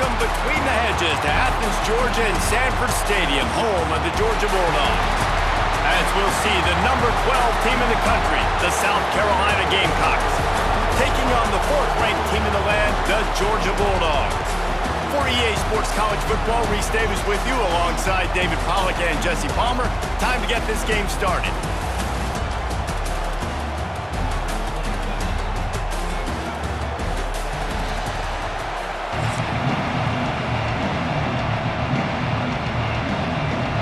Welcome between the hedges to Athens, Georgia and Sanford Stadium, home of the Georgia Bulldogs. As we'll see, the number 12 team in the country, the South Carolina Gamecocks, taking on the 4th-ranked team in the land, the Georgia Bulldogs. For EA Sports College Football, Reese Davis with you alongside David Pollack and Jesse Palmer. Time to get this game started.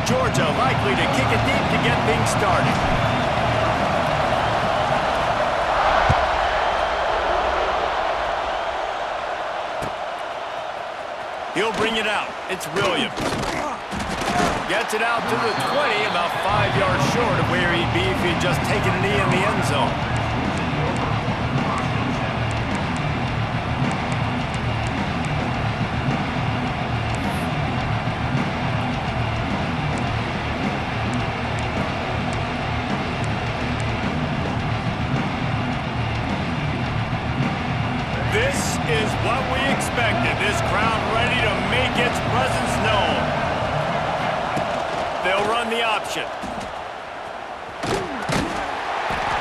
Georgia likely to kick it deep to get things started. He'll bring it out. It's Williams. Gets it out to the 20, about 5 yards short of where he'd be if he'd just taken a knee in the end zone. This is what we expected. This crowd ready to make its presence known. They'll run the option.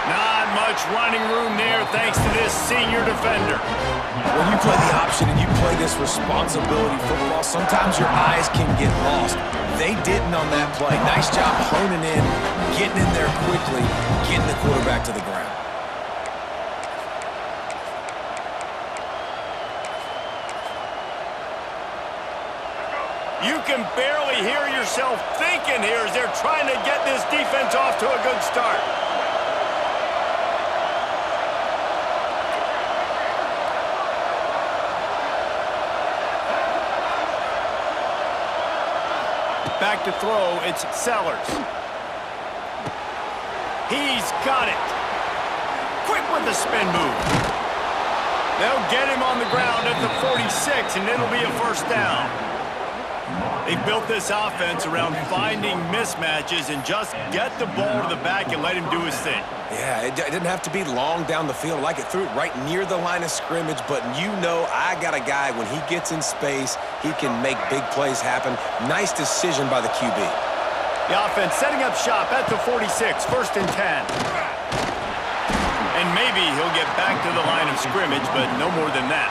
Not much running room there thanks to this senior defender. When you play the option and you play this responsibility football, sometimes your eyes can get lost. They didn't on that play. Nice job honing in, getting in there quickly, getting the quarterback to the ground. You can barely hear yourself thinking here as they're trying to get this defense off to a good start. Back to throw, it's Sellers. He's got it. Quick with the spin move. They'll get him on the ground at the 46, and it'll be a first down. They built this offense around finding mismatches and just get the ball to the back and let him do his thing. Yeah, it didn't have to be long down the field. Like it threw it right near the line of scrimmage, but you know I got a guy, when he gets in space, he can make big plays happen. Nice decision by the QB. The offense setting up shop at the 46, 1st and 10. And maybe he'll get back to the line of scrimmage, but no more than that.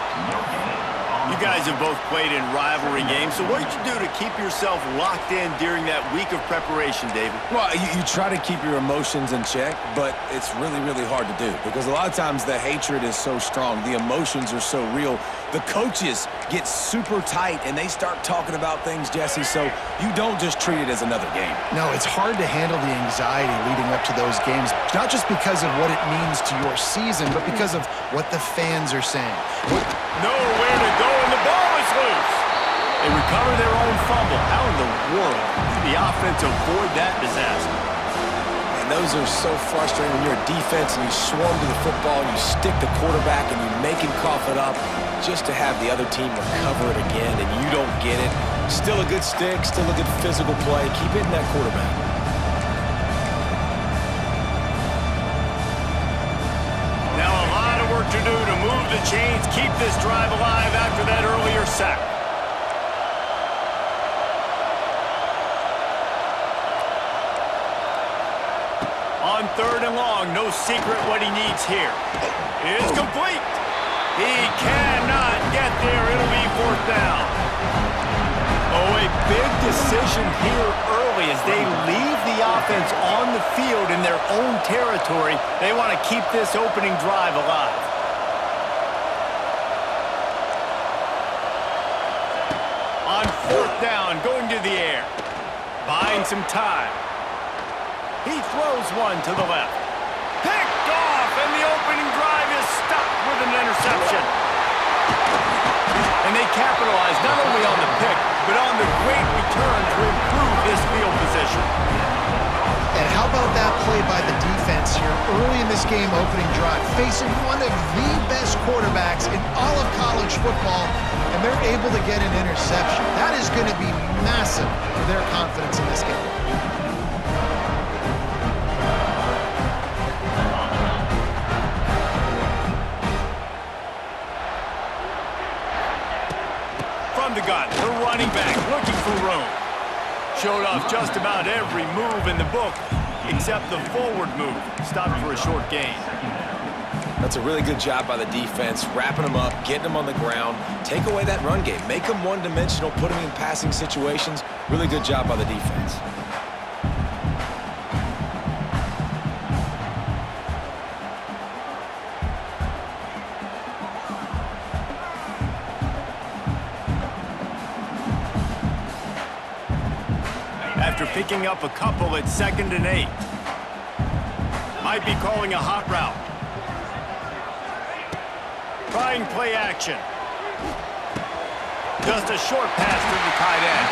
You guys have both played in rivalry games, so what did you do to keep yourself locked in during that week of preparation, David? Well, you try to keep your emotions in check, but it's really, really hard to do because a lot of times the hatred is so strong. The emotions are so real. The coaches get super tight, and they start talking about things, Jesse, so you don't just treat it as another game. No, it's hard to handle the anxiety leading up to those games, not just because of what it means to your season, but because of what the fans are saying. Nowhere to go, and the ball is loose. They recover their own fumble. How in the world did the offense avoid that disaster? And those are so frustrating when you're a defense and you swarm to the football and you stick the quarterback and you make him cough it up just to have the other team recover it again and you don't get it. Still a good stick, still a good physical play. Keep hitting that quarterback. Now a lot of work to do to move the chains, keep this drive alive after that earlier sack. On 3rd and long, no secret what he needs here. It is complete. He cannot get there. It'll be 4th down. Oh, a big decision here early as they leave the offense on the field in their own territory. They want to keep this opening drive alive. On 4th down, going to the air. Buying some time. He throws one to the left. Picked off, and the opening drive is stopped with an interception. And they capitalize not only on the pick, but on the great return to improve this field position. And how about that play by the defense here early in this game opening drive, facing one of the best quarterbacks in all of college football, and they're able to get an interception. That is going to be massive for their confidence in this game. From the got her running back looking for room. Showed off just about every move in the book, except the forward move. Stopped for a short gain. That's a really good job by the defense, wrapping them up, getting them on the ground. Take away that run game. Make them one-dimensional, put them in passing situations. Really good job by the defense. After picking up a couple at 2nd and 8. Might be calling a hot route. Trying play action. Just a short pass to the tight end.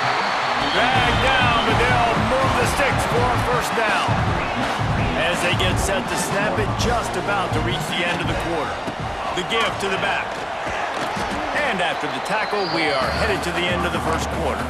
Dragged down, but they'll move the sticks for a first down. As they get set to snap it, just about to reach the end of the quarter. The give to the back. And after the tackle, we are headed to the end of the first quarter.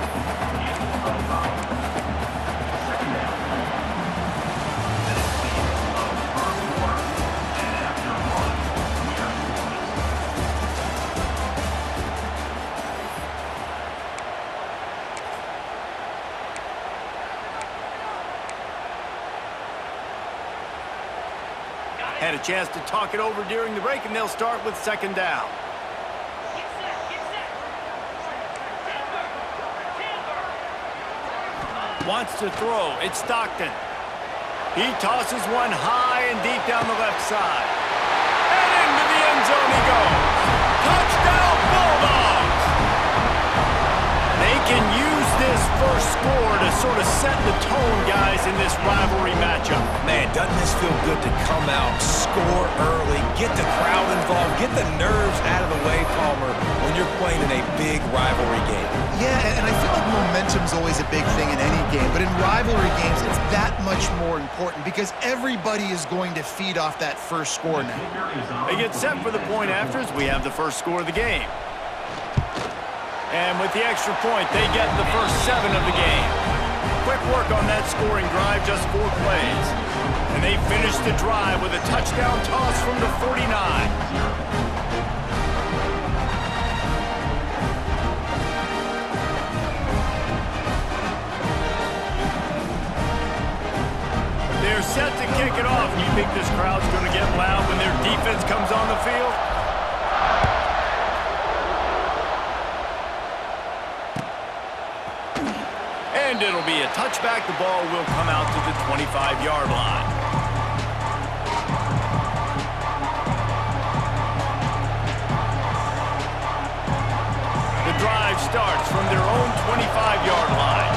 Had a chance to talk it over during the break, and they'll start with 2nd down. Wants to throw. It's Stockton. He tosses one high and deep down the left side. And into the end zone he goes. Touchdown, Bulldogs! They can use this first score to sort of set the tone, guys, in this rivalry matchup. Man, doesn't this feel good to come out, score early, get the crowd involved, get the nerves out of the way, Palmer, when you're playing in a big rivalry game? Yeah, and I feel like momentum's always a big thing in any game, but in rivalry games, it's that much more important because everybody is going to feed off that first score now. They get set for the point afters. We have the first score of the game. And with the extra point, they get the first 7 of the game. Quick work on that scoring drive, just 4 plays. And they finish the drive with a touchdown toss from the 49. They're set to kick it off. You think this crowd's going to get loud when their defense comes on the field? And it'll be a touchback. The ball will come out to the 25-yard line. The drive starts from their own 25-yard line.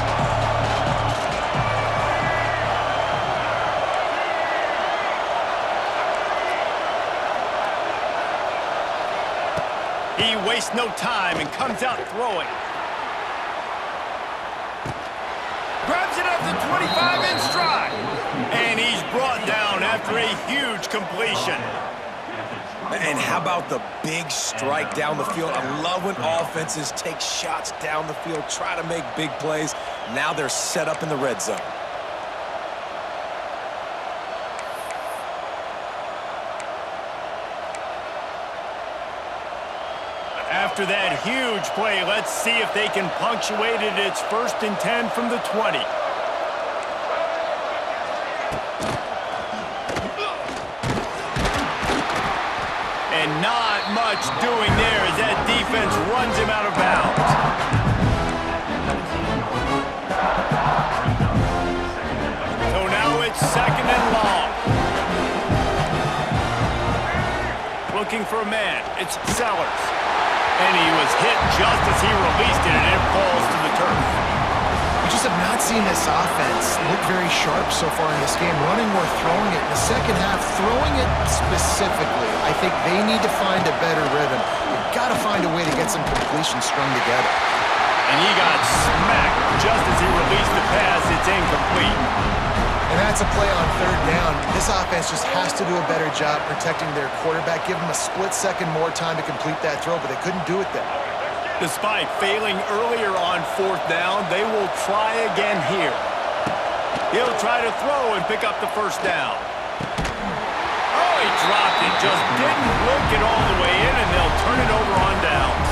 He wastes no time and comes out throwing. Grabs it at the 25 in stride. And he's brought down after a huge completion. And how about the big strike down the field? I love when offenses take shots down the field, try to make big plays. Now they're set up in the red zone. After that huge play, let's see if they can punctuate it. It's 1st and 10 from the 20. And not much doing there as that defense runs him out of bounds. So now it's 2nd and long. Looking for a man. It's Sellers. And he was hit just as he released it, and it falls to the turf. We just have not seen this offense look very sharp so far in this game, running or throwing it. In the second half, throwing it specifically, I think they need to find a better rhythm. You've got to find a way to get some completions strung together. And he got smacked just as he released the pass. It's incomplete. And that's a play on 3rd down. This offense just has to do a better job protecting their quarterback. Give them a split second more time to complete that throw, but they couldn't do it there. Despite failing earlier on 4th down, they will try again here. He'll try to throw and pick up the first down. Oh, he dropped it. Just didn't look it all the way in, and they'll turn it over on downs.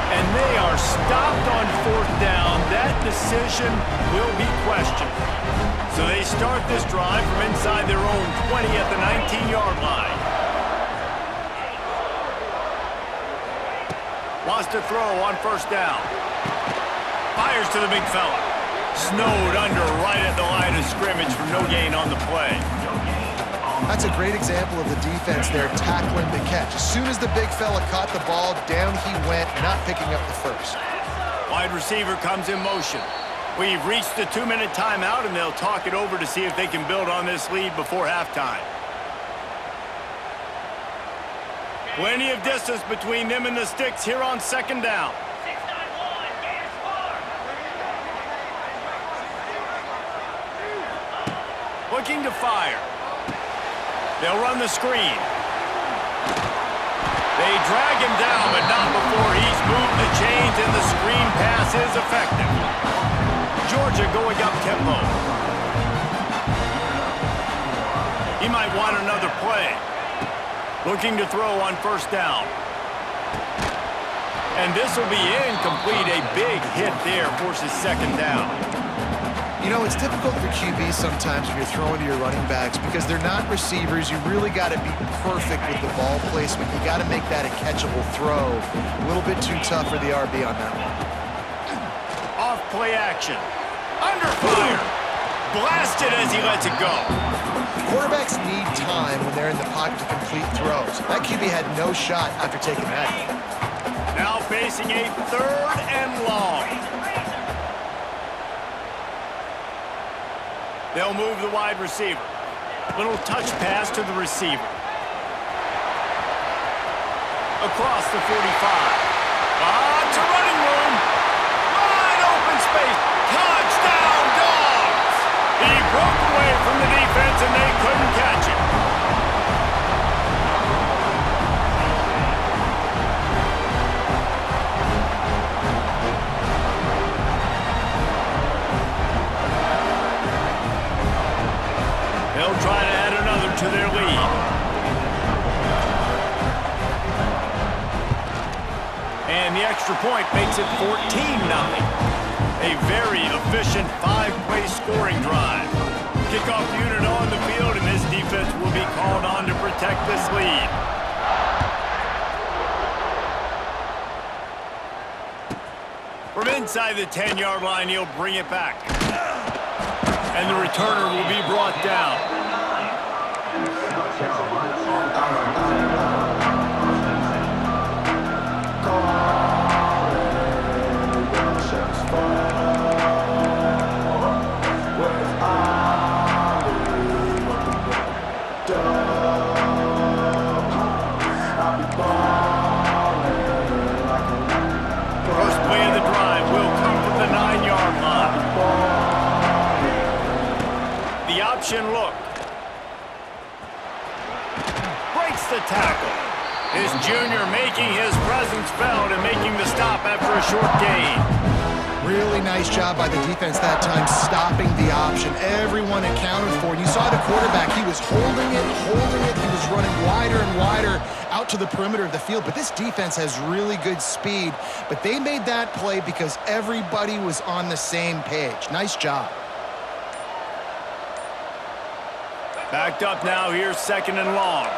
And they are stopped on 4th down. That decision will be questioned. So they start this drive from inside their own 20 at the 19-yard line. Wants to throw on 1st down. Fires to the big fella. Snowed under right at the line of scrimmage for no gain on the play. That's a great example of the defense there tackling the catch. As soon as the big fella caught the ball, down he went, not picking up the first. Wide receiver comes in motion. We've reached the 2-minute timeout, and they'll talk it over to see if they can build on this lead before halftime. Plenty of distance between them and the sticks here on 2nd down. Looking to fire. They'll run the screen. They drag him down, but not before he's moved the chains, and the screen pass is effective. Georgia going up tempo. He might want another play. Looking to throw on 1st down. And this will be incomplete. A big hit there forces 2nd down. You know, it's difficult for QBs sometimes when you're throwing to your running backs because they're not receivers. You really got to be perfect with the ball placement. You got to make that a catchable throw. A little bit too tough for the RB on that one. Off play action. Under fire. Blasted as he lets it go. Quarterbacks need time when they're in the pocket to complete throws. That QB had no shot after taking that. Now facing a 3rd and long. They'll move the wide receiver. Little touch pass to the receiver. Across the 45. To running room. Wide open space. Touchdown, Dogs! He broke away from the defense and they couldn't catch him. They'll try to add another to their lead. And the extra point makes it 14-0. A very efficient 5-play scoring drive. Kickoff unit on the field, and this defense will be called on to protect this lead. From inside the 10-yard line, he'll bring it back. And the returner will be brought down. First play of the drive will come from the 9-yard line. The option look. Breaks the tackle. His junior making his presence felt and making the stop after a short gain. Really nice job by the defense that time, stopping the option. Everyone accounted for it. You saw the quarterback. He was holding it. He was running wider and wider out to the perimeter of the field. But this defense has really good speed. But they made that play because everybody was on the same page. Nice job. Backed up now, here's 2nd and long.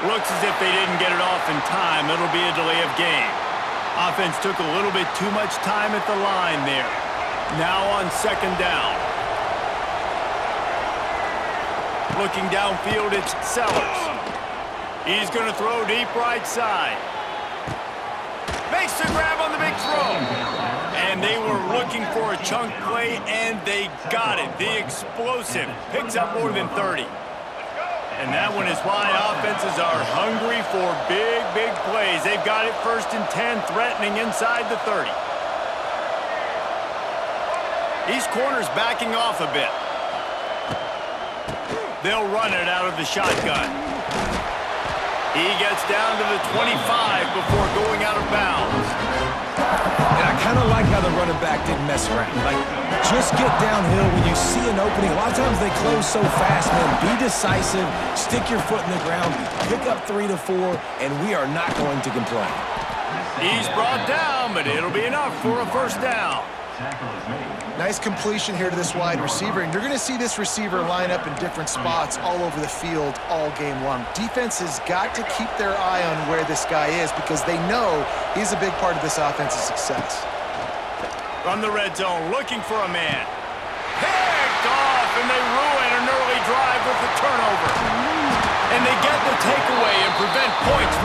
Looks as if they didn't get it off in time. It'll be a delay of game. Offense took a little bit too much time at the line there. Now on 2nd down. Looking downfield, it's Sellers. He's going to throw deep right side. Makes the grab on the big throw. And they were looking for a chunk play, and they got it. The explosive picks up more than 30. And that one is why offenses are hungry for big, big plays. They've got it 1st and 10, threatening inside the 30. These corners backing off a bit. They'll run it out of the shotgun. He gets down to the 25 before going out of bounds. And a kind of like how the running back didn't mess around. Like, just get downhill when you see an opening. A lot of times they close so fast, man. Be decisive, stick your foot in the ground, pick up 3 to 4, and we are not going to complain. He's brought down, but it'll be enough for a first down. Nice completion here to this wide receiver, and you're going to see this receiver line up in different spots all over the field all game long. Defense has got to keep their eye on where this guy is because they know he's a big part of this offense's success. From the red zone, looking for a man. Picked off, and they ruin an early drive with the turnover. And they get the takeaway and prevent points